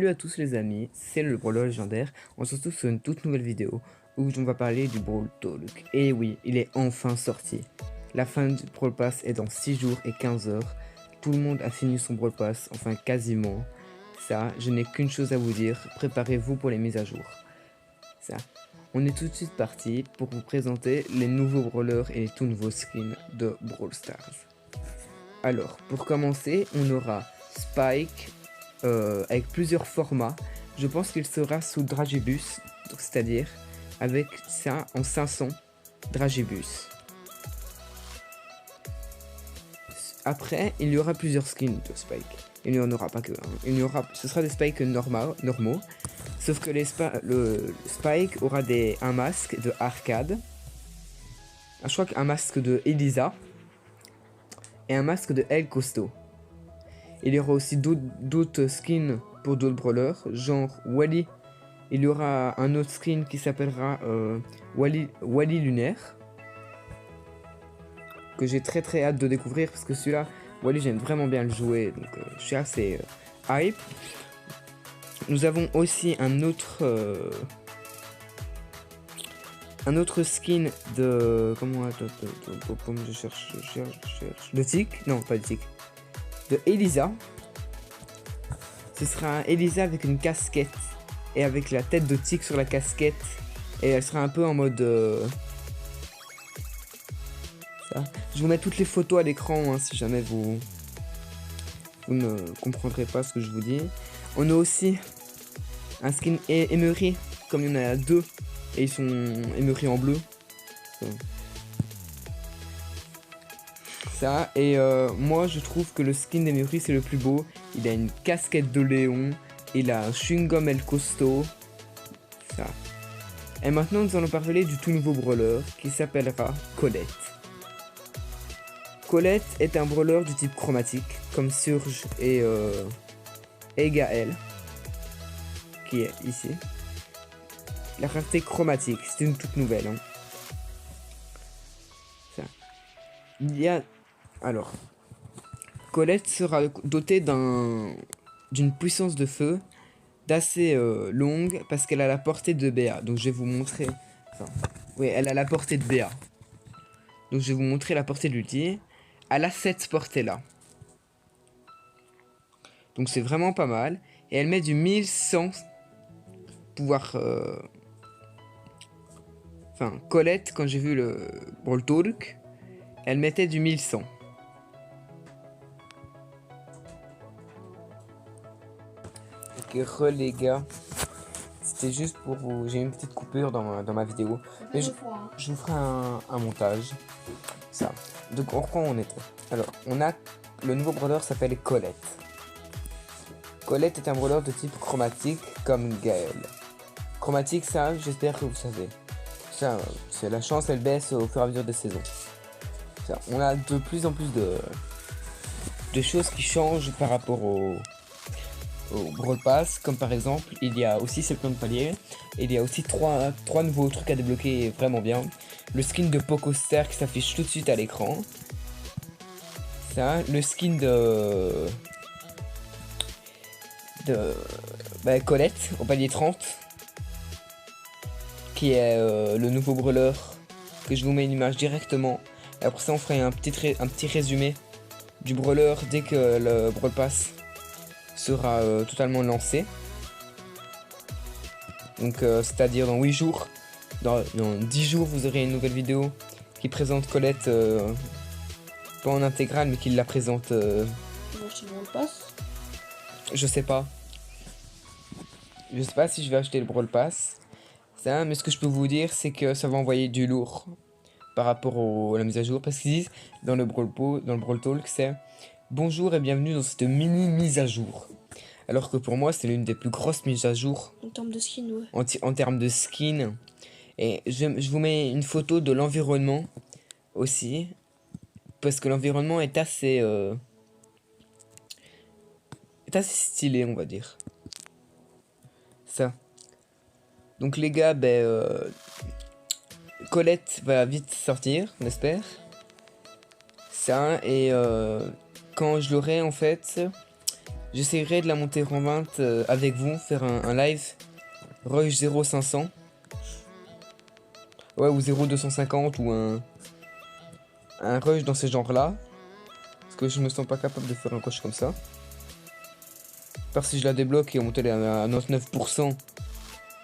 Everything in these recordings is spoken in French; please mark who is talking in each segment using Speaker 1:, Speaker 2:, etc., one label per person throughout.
Speaker 1: Salut à tous les amis, c'est le Brawler légendaire. On se retrouve sur une toute nouvelle vidéo où on va parler du Brawl Talk. Et oui, il est enfin sorti. La fin du Brawl Pass est dans 6 jours et 15 heures. Tout le monde a fini son Brawl Pass, enfin quasiment. Ça, je n'ai qu'une chose à vous dire, préparez-vous pour les mises à jour. Ça, on est tout de suite parti pour vous présenter les nouveaux brawlers et les tout nouveaux skins de Brawl Stars. Alors, pour commencer, on aura Spike, avec plusieurs formats. Je pense qu'il sera sous Dragibus, c'est-à-dire avec ça en 500 Dragibus. Après, il y aura plusieurs skins de Spike. Il n'y en aura pas que un. Ce sera des Spikes normaux. Sauf que le Spike aura un masque de Arcade. Je crois qu'un masque de Elisa. Et un masque de El Costo. Il y aura aussi d'autres skins pour d'autres brawlers, genre Wally. Il y aura un autre skin qui s'appellera Wally Lunaire, que j'ai très hâte de découvrir parce que celui-là, Wally, j'aime vraiment bien le jouer, donc je suis assez hype. Nous avons aussi un autre skin de je cherche de Tic, non pas de Tic, de Elisa. Ce sera Elisa avec une casquette et avec la tête de Tic sur la casquette, et elle sera un peu en mode ça. Je vous mets toutes les photos à l'écran hein, si jamais vous ne comprendrez pas ce que je vous dis. On a aussi un skin Emery, comme il y en a deux et ils sont Emery en bleu. Ça, et moi je trouve que le skin d'Emery c'est le plus beau. Il a une casquette de Léon, il a un chewing-gum El Costo. Ça. Et maintenant nous allons parler du tout nouveau brawler qui s'appellera Colette. Colette est un brawler du type chromatique comme Surge et Gaël qui est ici. La rareté chromatique, c'est une toute nouvelle. Hein. Ça. Il y a alors Colette sera dotée d'une puissance de feu d'assez longue parce qu'elle a la portée de BA. Donc je vais vous montrer. Enfin, oui, elle a la portée de BA. Donc je vais vous montrer la portée de l'ulti. Elle a cette portée là. Donc c'est vraiment pas mal. Et elle met du 1100 pouvoir. Enfin, Colette, quand j'ai vu le Brawl Talk, elle mettait du 1100. Ok, les gars. C'était juste pour vous. J'ai une petite coupure dans ma vidéo. Mais je vous ferai un montage. Ça. Donc, on reprend où on était. Alors, on a. Le nouveau brawler s'appelle Colette. Colette est un brawler de type chromatique comme Gaël. Chromatique, ça, j'espère que vous savez. Ça, c'est la chance, elle baisse au fur et à mesure des saisons. Ça, on a de plus en plus de choses qui changent par rapport au Brawl Pass, comme par exemple, il y a aussi 70 paliers, et il y a aussi trois nouveaux trucs à débloquer vraiment bien. Le skin de Pocoster qui s'affiche tout de suite à l'écran. Ça, le skin de Colette au palier 30. Qui est le nouveau brawler, que je vous mets une image directement. Et après ça on ferait un petit résumé du brawler dès que le Brawl Pass sera totalement lancé. Donc c'est-à-dire dans 8 jours, dans 10 jours vous aurez une nouvelle vidéo qui présente Colette, pas en intégrale mais qui la présente. Je sais pas. Je sais pas si je vais acheter le Brawl Pass. Ça, mais ce que je peux vous dire, c'est que ça va envoyer du lourd par rapport à la mise à jour. Parce qu'ils disent dans le Brawl Talk, c'est bonjour et bienvenue dans cette mini mise à jour. Alors que pour moi, c'est l'une des plus grosses mises à jour.
Speaker 2: En termes de skin, ouais.
Speaker 1: En termes de skin. Et je vous mets une photo de l'environnement aussi. Parce que l'environnement est assez stylé, on va dire. Ça. Donc les gars, Colette va vite sortir, on espère. Ça, et quand je l'aurai en fait, j'essaierai de la monter en 20 avec vous, faire un live Rush 0500. Ouais, ou 0250 ou un rush dans ces genres-là. Parce que je me sens pas capable de faire un rush comme ça. Par si je la débloque et on monte à 99%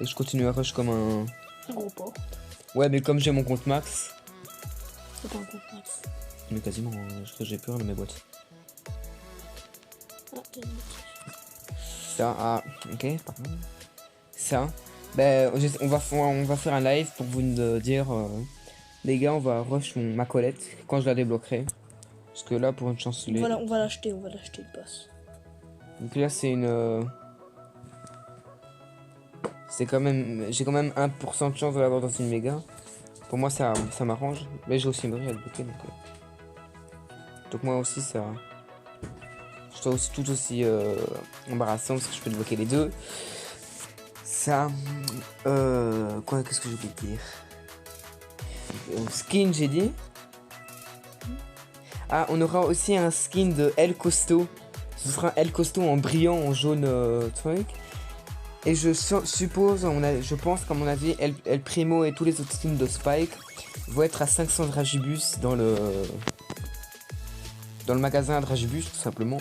Speaker 1: et je continue à rush comme un
Speaker 2: gros porc.
Speaker 1: Ouais, mais comme j'ai mon compte max.
Speaker 2: C'est pas un compte max.
Speaker 1: Mais quasiment, j'ai peur de mes boîtes.
Speaker 2: Ah, j'ai une bêtise.
Speaker 1: Ça, ah, ok, pardon. Ça, ben, on va faire un live pour vous dire, les gars, on va rush ma Colette quand je la débloquerai. Parce que là, pour une chance,
Speaker 2: Voilà, on va l'acheter le pass. Donc
Speaker 1: là, c'est une. C'est quand même. J'ai quand même 1% de chance de l'avoir dans une méga. Pour moi, ça m'arrange. Mais j'ai aussi une à débloquer. Donc moi aussi, ça. Je trouve aussi tout aussi embarrassant parce que je peux débloquer les deux. Ça. Quoi, qu'est-ce que j'ai oublié de dire? Skin, j'ai dit. Ah, on aura aussi un skin de El Costo. Ce sera un El Costo en brillant, en jaune truc. Et je suppose, je pense qu'à mon avis, El Primo et tous les autres skins de Spike vont être à 500 Dragibus dans le magasin Dragibus, tout simplement.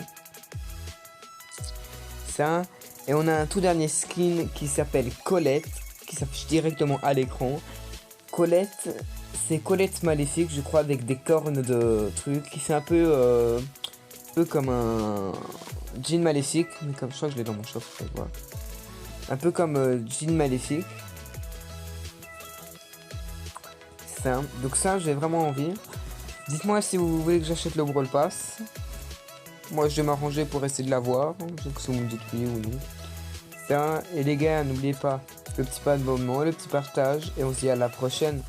Speaker 1: Ça. Et on a un tout dernier skin qui s'appelle Colette, qui s'affiche directement à l'écran. Colette, c'est Colette maléfique, je crois, avec des cornes de trucs, qui fait un peu comme un jean maléfique, mais comme je crois que je l'ai dans mon shop, voir. Un peu comme jean maléfique. Ça. Donc ça, j'ai vraiment envie. Dites-moi si vous voulez que j'achète le Brawl Pass. Moi, je vais m'arranger pour essayer de l'avoir. Je sais que vous me dites oui ou non. Ça. Et les gars, n'oubliez pas le petit abonnement, le petit partage, et on se dit à la prochaine.